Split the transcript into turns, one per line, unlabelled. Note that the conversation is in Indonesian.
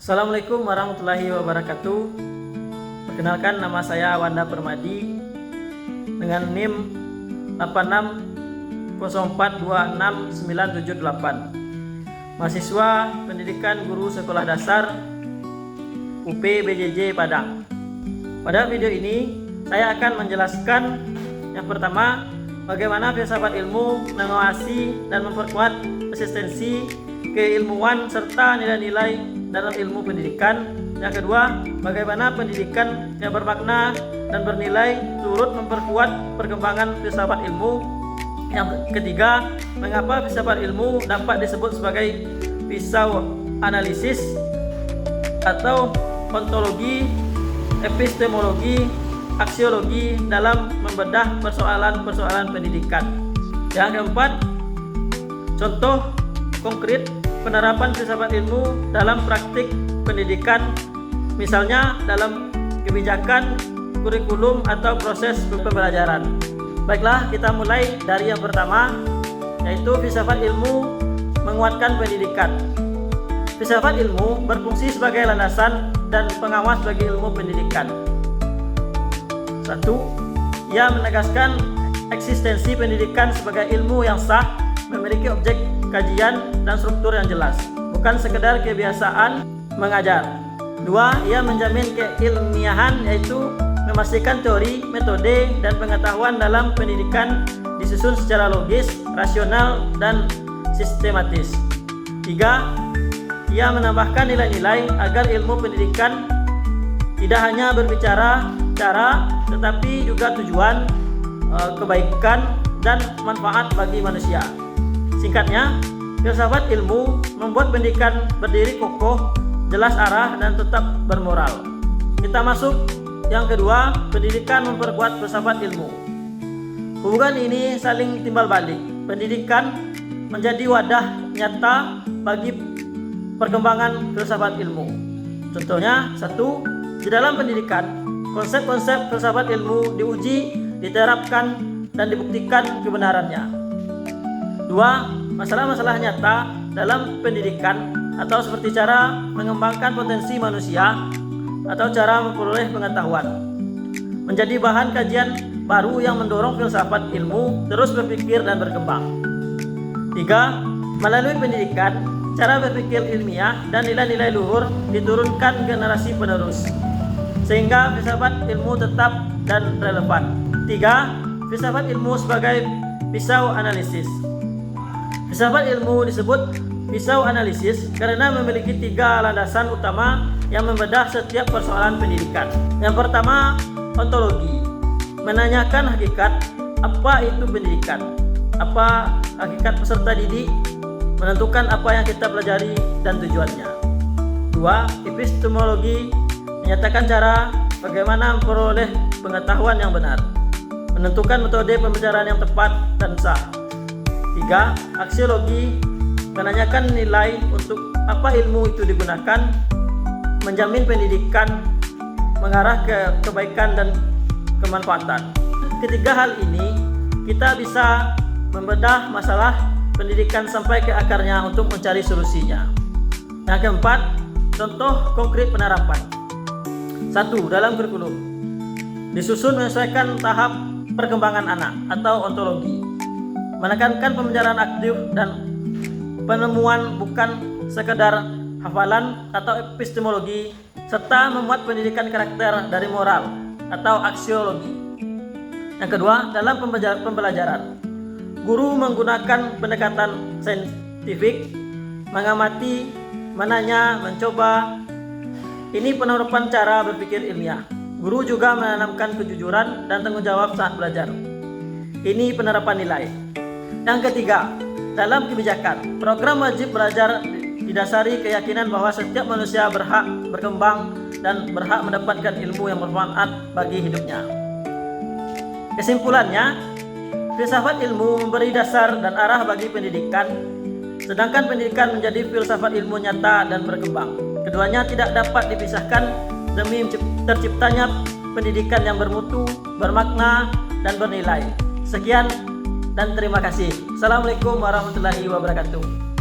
Assalamualaikum warahmatullahi wabarakatuh. Perkenalkan, nama saya Wanda Permadi dengan NIM 8604269978. Mahasiswa Pendidikan Guru Sekolah Dasar UP BJJ Padang. Pada video ini saya akan menjelaskan yang pertama, bagaimana filsafat ilmu mengawasi dan memperkuat eksistensi keilmuan serta nilai-nilai dalam ilmu pendidikan. Yang kedua, bagaimana pendidikan yang bermakna dan bernilai turut memperkuat perkembangan filsafat ilmu. Yang ketiga, mengapa filsafat ilmu dapat disebut sebagai pisau analisis atau ontologi, epistemologi, aksiologi dalam membedah persoalan-persoalan pendidikan. Yang keempat, contoh konkret penerapan filsafat ilmu dalam praktik pendidikan, misalnya dalam kebijakan, kurikulum, atau proses pembelajaran. Baiklah, kita mulai dari yang pertama, yaitu filsafat ilmu menguatkan pendidikan. Filsafat ilmu berfungsi sebagai landasan dan pengawas bagi ilmu pendidikan. 1. Ia menegaskan eksistensi pendidikan sebagai ilmu yang sah, memiliki objek kajian dan struktur yang jelas, bukan sekedar kebiasaan mengajar. 2. Ia menjamin keilmiahan, yaitu memastikan teori, metode, dan pengetahuan dalam pendidikan disusun secara logis, rasional, dan sistematis. 3. Ia menambahkan nilai-nilai agar ilmu pendidikan tidak hanya berbicara cara, tetapi juga tujuan, kebaikan, dan manfaat bagi manusia. Singkatnya, filsafat ilmu membuat pendidikan berdiri kokoh, jelas arah, dan tetap bermoral. Kita masuk yang kedua, pendidikan memperkuat filsafat ilmu. Hubungan ini saling timbal balik. Pendidikan menjadi wadah nyata bagi perkembangan filsafat ilmu. Contohnya, 1. Di dalam pendidikan, konsep-konsep filsafat ilmu diuji, diterapkan, dan dibuktikan kebenarannya. 2. Masalah-masalah nyata dalam pendidikan, atau seperti cara mengembangkan potensi manusia atau cara memperoleh pengetahuan, menjadi bahan kajian baru yang mendorong filsafat ilmu terus berpikir dan berkembang. 3. Melalui pendidikan, cara berpikir ilmiah dan nilai-nilai luhur diturunkan generasi penerus, sehingga filsafat ilmu tetap dan relevan. 3. Filsafat ilmu sebagai pisau analisis. Filsafat ilmu disebut pisau analisis karena memiliki 3 landasan utama yang membedah setiap persoalan pendidikan. Yang pertama, ontologi, menanyakan hakikat apa itu pendidikan, apa hakikat peserta didik, menentukan apa yang kita pelajari dan tujuannya. 2. Epistemologi, menyatakan cara bagaimana memperoleh pengetahuan yang benar, menentukan metode pembelajaran yang tepat dan sah. 3. Aksiologi, menanyakan nilai untuk apa ilmu itu digunakan, menjamin pendidikan mengarah ke kebaikan dan kemanfaatan. Ketiga hal ini kita bisa membedah masalah pendidikan sampai ke akarnya untuk mencari solusinya. Yang keempat, contoh konkret penerapan. 1. Dalam kurikulum, disusun menyesuaikan tahap perkembangan anak atau ontologi, menekankan pembelajaran aktif dan penemuan bukan sekedar hafalan atau epistemologi, serta memuat pendidikan karakter dari moral atau aksiologi. Yang kedua, dalam pembelajaran, guru menggunakan pendekatan saintifik, mengamati, menanya, mencoba. Ini penerapan cara berpikir ilmiah. Guru juga menanamkan kejujuran dan tanggung jawab saat belajar. Ini penerapan nilai. Yang ketiga, dalam kebijakan, program wajib belajar didasari keyakinan bahwa setiap manusia berhak berkembang dan berhak mendapatkan ilmu yang bermanfaat bagi hidupnya. Kesimpulannya, filsafat ilmu memberi dasar dan arah bagi pendidikan, sedangkan pendidikan menjadi filsafat ilmu nyata dan berkembang. Keduanya tidak dapat dipisahkan demi terciptanya pendidikan yang bermutu, bermakna, dan bernilai. Sekian dan terima kasih. Assalamualaikum warahmatullahi wabarakatuh.